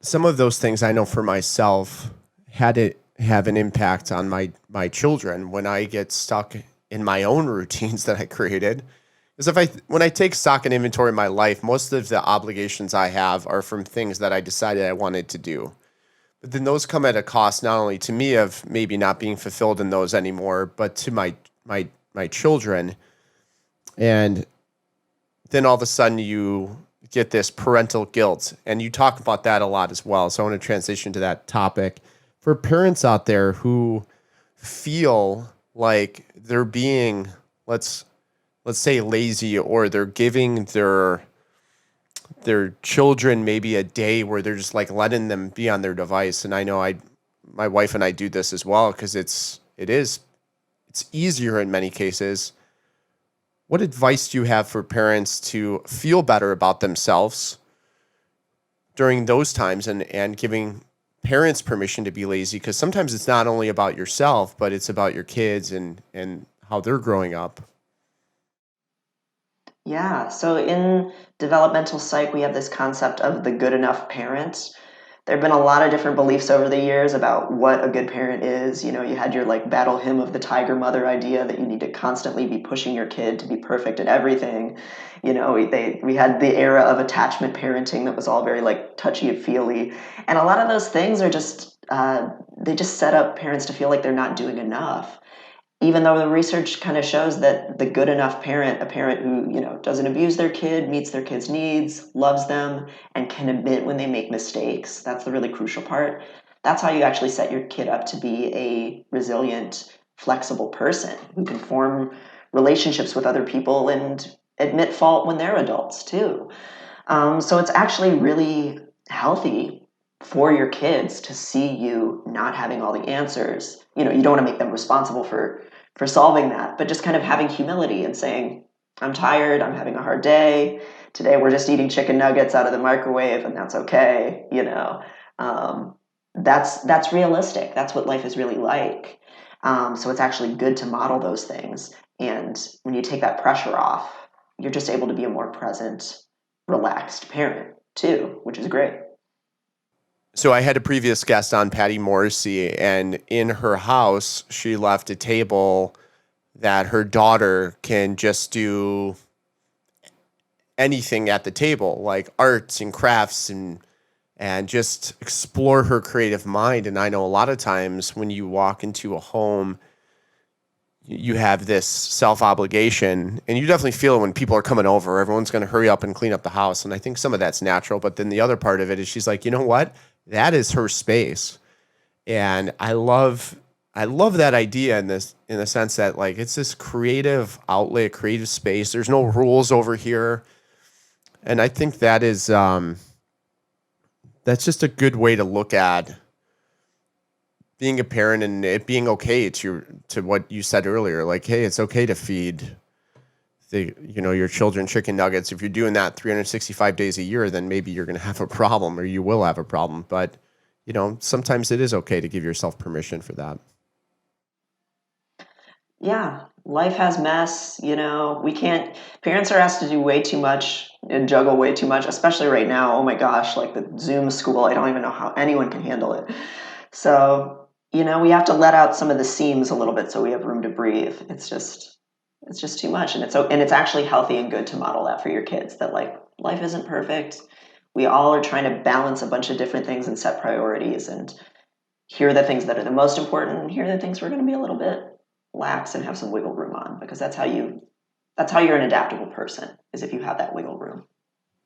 some of those things I know for myself had to have an impact on my children when I get stuck in my own routines that I created. Because when I take stock and inventory of my life, most of the obligations I have are from things that I decided I wanted to do. But then those come at a cost not only to me of maybe not being fulfilled in those anymore, but to my children. And then all of a sudden you get this parental guilt, and you talk about that a lot as well. So I want to transition to that topic for parents out there who feel like they're being, let's say, lazy, or they're giving their children maybe a day where they're just like letting them be on their device. And I know my wife and I do this as well, because it's easier in many cases. What advice do you have for parents to feel better about themselves during those times, and giving parents permission to be lazy? Because sometimes it's not only about yourself, but it's about your kids and how they're growing up. Yeah, so in developmental psych, we have this concept of the good enough parent. There have been a lot of different beliefs over the years about what a good parent is. You know, you had your like battle hymn of the tiger mother idea that you need to constantly be pushing your kid to be perfect at everything. You know, we had the era of attachment parenting that was all very like touchy feely, and a lot of those things are just they just set up parents to feel like they're not doing enough, even though the research kind of shows that the good enough parent, a parent who, you know, doesn't abuse their kid, meets their kid's needs, loves them, and can admit when they make mistakes, that's the really crucial part. That's how you actually set your kid up to be a resilient, flexible person who can form relationships with other people and admit fault when they're adults too. So it's actually really healthy for your kids to see you not having all the answers. You know, you don't want to make them responsible for solving that, but just kind of having humility and saying, I'm tired, I'm having a hard day. Today we're just eating chicken nuggets out of the microwave, and that's okay, you know. That's realistic. That's what life is really like. So it's actually good to model those things. And when you take that pressure off, you're just able to be a more present, relaxed parent too, which is great. So I had a previous guest on, Patty Morrissey, and in her house, she left a table that her daughter can just do anything at the table, like arts and crafts, and just explore her creative mind. And I know a lot of times when you walk into a home, you have this self-obligation, and you definitely feel it when people are coming over. Everyone's going to hurry up and clean up the house, and I think some of that's natural. But then the other part of it is she's like, you know what? That is her space, and I love that idea in the sense that, like, it's this creative outlet, creative space. There's no rules over here, and I think that's just a good way to look at being a parent, and it being okay to what you said earlier. Like, hey, it's okay to feed your children chicken nuggets. If you're doing that 365 days a year, then maybe you're going to have a problem, or you will have a problem. But sometimes it is okay to give yourself permission for that. Yeah, life has mess, you know. We can't, parents are asked to do way too much and juggle way too much, especially right now. Oh my gosh, like the Zoom school, I don't even know how anyone can handle it. So, you know, we have to let out some of the seams a little bit so we have room to breathe. It's just too much, and it's actually healthy and good to model that for your kids, that like life isn't perfect. We all are trying to balance a bunch of different things and set priorities, and here are the things that are the most important, and here are the things we're going to be a little bit lax and have some wiggle room on, because that's how you're an adaptable person, is if you have that wiggle room.